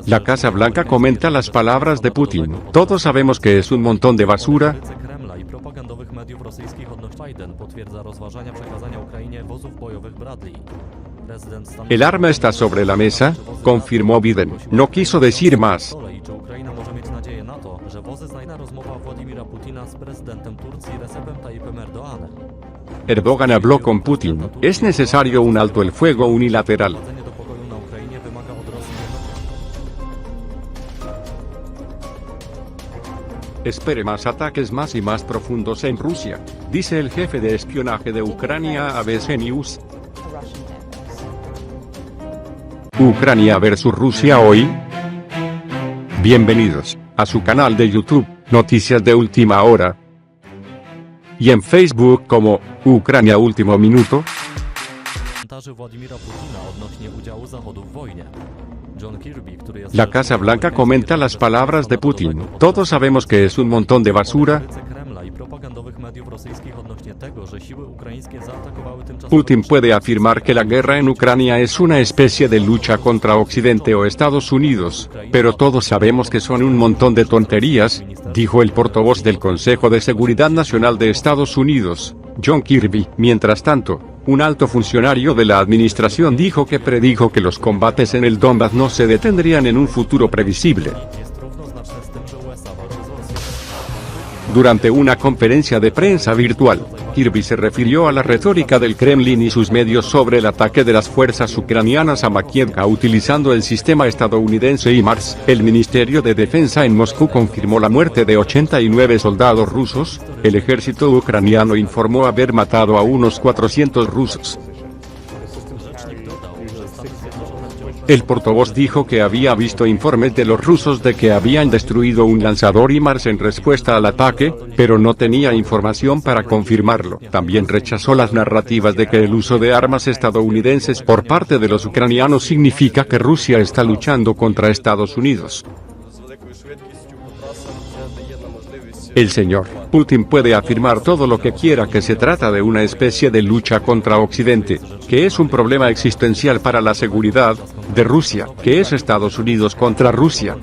La Casa Blanca comenta las palabras de Putin. Todos sabemos que es un montón de basura. El arma está sobre la mesa, confirmó Biden. No quiso decir más. Erdogan habló con Putin. Es necesario un alto el fuego unilateral. Espere más ataques más y más profundos en Rusia, dice el jefe de espionaje de Ucrania a ABC News. Ucrania versus Rusia hoy. Bienvenidos a su canal de YouTube, Noticias de Última Hora. Y en Facebook como Ucrania Último Minuto. La Casa Blanca comenta las palabras de Putin. Todos sabemos que es un montón de basura. Putin puede afirmar que la guerra en Ucrania es una especie de lucha contra Occidente o Estados Unidos, pero todos sabemos que son un montón de tonterías, dijo el portavoz del Consejo de Seguridad Nacional de Estados Unidos, John Kirby. Mientras tanto, un alto funcionario de la administración dijo que predijo que los combates en el Donbass no se detendrían en un futuro previsible. Durante una conferencia de prensa virtual, Kirby se refirió a la retórica del Kremlin y sus medios sobre el ataque de las fuerzas ucranianas a Makiivka utilizando el sistema estadounidense HIMARS. El Ministerio de Defensa en Moscú confirmó la muerte de 89 soldados rusos. El ejército ucraniano informó haber matado a unos 400 rusos. El portavoz dijo que había visto informes de los rusos de que habían destruido un lanzador HIMARS en respuesta al ataque, pero no tenía información para confirmarlo. También rechazó las narrativas de que el uso de armas estadounidenses por parte de los ucranianos significa que Rusia está luchando contra Estados Unidos. El señor Putin puede afirmar todo lo que quiera que se trata de una especie de lucha contra Occidente, que es un problema existencial para la seguridad de Rusia, que es Estados Unidos contra Rusia.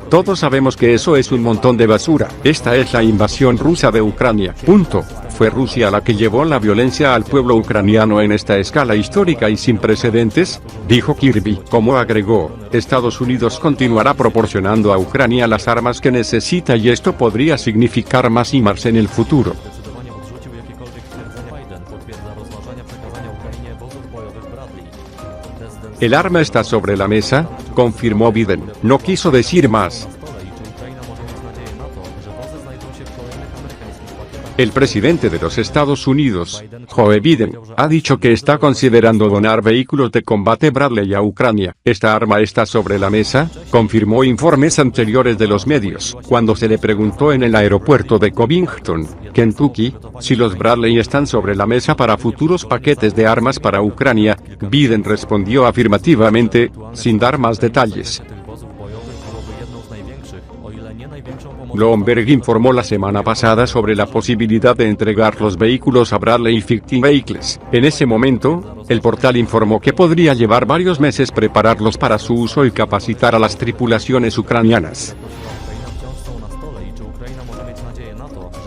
Todos sabemos que eso es un montón de basura. Esta es la invasión rusa de Ucrania. Punto. Fue Rusia la que llevó la violencia al pueblo ucraniano en esta escala histórica y sin precedentes, dijo Kirby. Como agregó, Estados Unidos continuará proporcionando a Ucrania las armas que necesita y esto podría significar más HIMARS en el futuro. El arma está sobre la mesa, confirmó Biden. No quiso decir más. El presidente de los Estados Unidos, Joe Biden, ha dicho que está considerando donar vehículos de combate Bradley a Ucrania. Esta arma está sobre la mesa, confirmó informes anteriores de los medios. Cuando se le preguntó en el aeropuerto de Covington, Kentucky, si los Bradley están sobre la mesa para futuros paquetes de armas para Ucrania, Biden respondió afirmativamente, sin dar más detalles. Bloomberg informó la semana pasada sobre la posibilidad de entregar los vehículos a Bradley Fighting Vehicles. En ese momento, el portal informó que podría llevar varios meses prepararlos para su uso y capacitar a las tripulaciones ucranianas.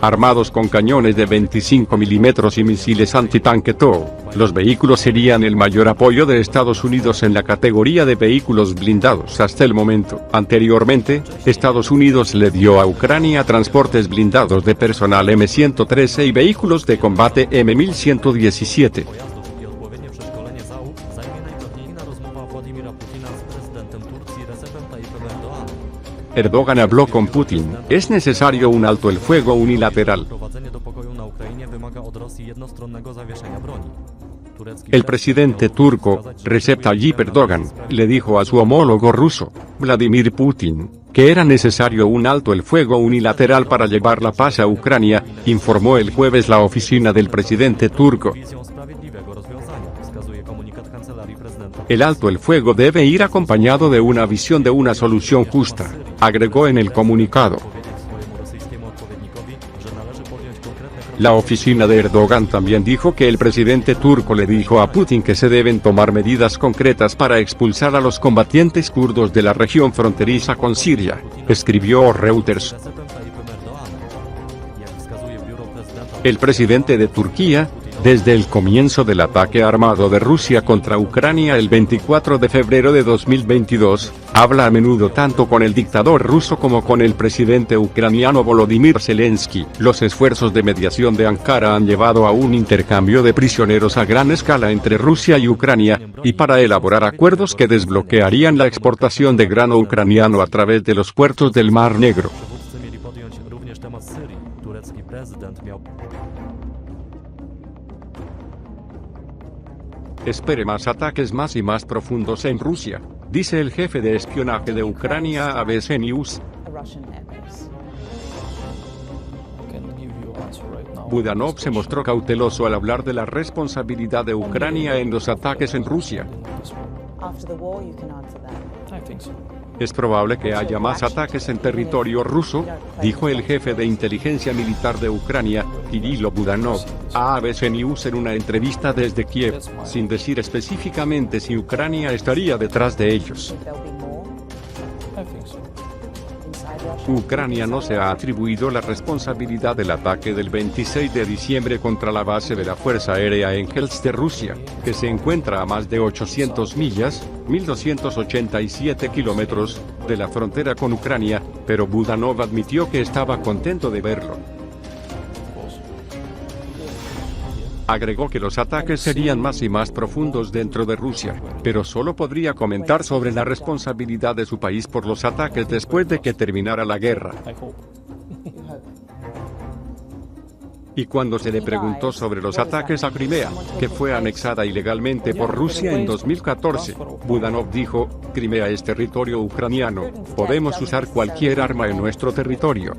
Armados con cañones de 25 milímetros y misiles antitanque TOW, los vehículos serían el mayor apoyo de Estados Unidos en la categoría de vehículos blindados hasta el momento. Anteriormente, Estados Unidos le dio a Ucrania transportes blindados de personal M113 y vehículos de combate M1117. Erdogan habló con Putin. Es necesario un alto el fuego unilateral. El presidente turco, Recep Tayyip Erdogan, le dijo a su homólogo ruso, Vladimir Putin, que era necesario un alto el fuego unilateral para llevar la paz a Ucrania, informó el jueves la oficina del presidente turco. El alto el fuego debe ir acompañado de una visión de una solución justa, agregó en el comunicado. La oficina de Erdogan también dijo que el presidente turco le dijo a Putin que se deben tomar medidas concretas para expulsar a los combatientes kurdos de la región fronteriza con Siria, escribió Reuters. El presidente de Turquía, desde el comienzo del ataque armado de Rusia contra Ucrania el 24 de febrero de 2022, habla a menudo tanto con el dictador ruso como con el presidente ucraniano Volodymyr Zelensky. Los esfuerzos de mediación de Ankara han llevado a un intercambio de prisioneros a gran escala entre Rusia y Ucrania, y para elaborar acuerdos que desbloquearían la exportación de grano ucraniano a través de los puertos del Mar Negro. Espere más ataques más y más profundos en Rusia, dice el jefe de espionaje de Ucrania a ABC News. Budanov se mostró cauteloso al hablar de la responsabilidad de Ucrania en los ataques en Rusia. Es probable que haya más ataques en territorio ruso, dijo el jefe de inteligencia militar de Ucrania, Kirilo Budanov, a ABC News en una entrevista desde Kiev, sin decir específicamente si Ucrania estaría detrás de ellos. Ucrania no se ha atribuido la responsabilidad del ataque del 26 de diciembre contra la base de la Fuerza Aérea Engels de Rusia, que se encuentra a más de 800 millas, 1.287 kilómetros, de la frontera con Ucrania, pero Budanov admitió que estaba contento de verlo. Agregó que los ataques serían más y más profundos dentro de Rusia, pero solo podría comentar sobre la responsabilidad de su país por los ataques después de que terminara la guerra. Y cuando se le preguntó sobre los ataques a Crimea, que fue anexada ilegalmente por Rusia en 2014, Budanov dijo: "Crimea es territorio ucraniano, podemos usar cualquier arma en nuestro territorio".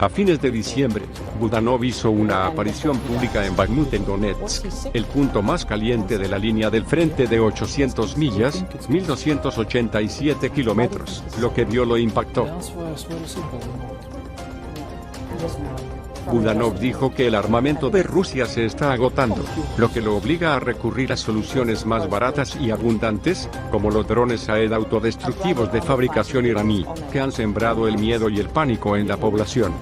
A fines de diciembre, Budanov hizo una aparición pública en Bakhmut en Donetsk, el punto más caliente de la línea del frente de 800 millas, 1.287 kilómetros, lo que vio lo impactó. Budanov dijo que el armamento de Rusia se está agotando, lo que lo obliga a recurrir a soluciones más baratas y abundantes, como los drones AED autodestructivos de fabricación iraní, que han sembrado el miedo y el pánico en la población.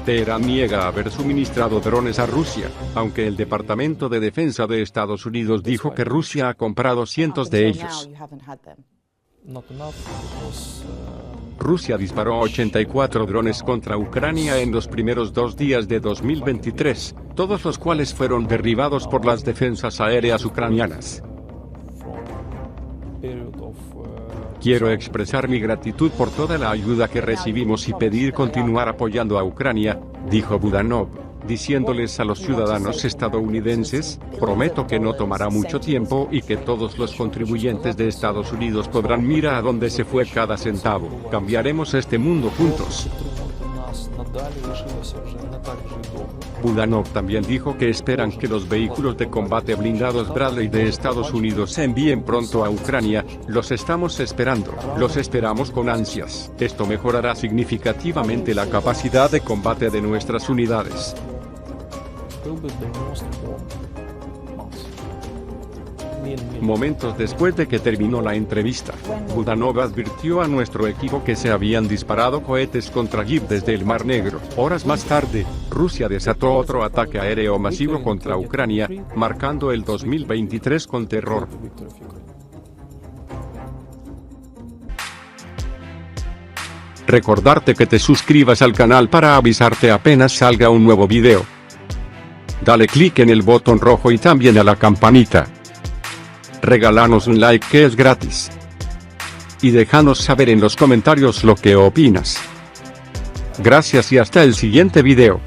Teherán niega haber suministrado drones a Rusia, aunque el Departamento de Defensa de Estados Unidos dijo que Rusia ha comprado cientos de ellos. Rusia disparó 84 drones contra Ucrania en los primeros 2 días de 2023, todos los cuales fueron derribados por las defensas aéreas ucranianas. Quiero expresar mi gratitud por toda la ayuda que recibimos y pedir continuar apoyando a Ucrania, dijo Budanov, diciéndoles a los ciudadanos estadounidenses: "Prometo que no tomará mucho tiempo y que todos los contribuyentes de Estados Unidos podrán mirar a dónde se fue cada centavo. Cambiaremos este mundo juntos". Budanov también dijo que esperan que los vehículos de combate blindados Bradley de Estados Unidos se envíen pronto a Ucrania. "Los estamos esperando, los esperamos con ansias. Esto mejorará significativamente la capacidad de combate de nuestras unidades". Momentos después de que terminó la entrevista, Budanov advirtió a nuestro equipo que se habían disparado cohetes contra Kiev desde el Mar Negro. Horas más tarde, Rusia desató otro ataque aéreo masivo contra Ucrania, marcando el 2023 con terror. Recordarte que te suscribas al canal para avisarte apenas salga un nuevo video. Dale clic en el botón rojo y también a la campanita. Regálanos un like que es gratis. Y déjanos saber en los comentarios lo que opinas. Gracias y hasta el siguiente video.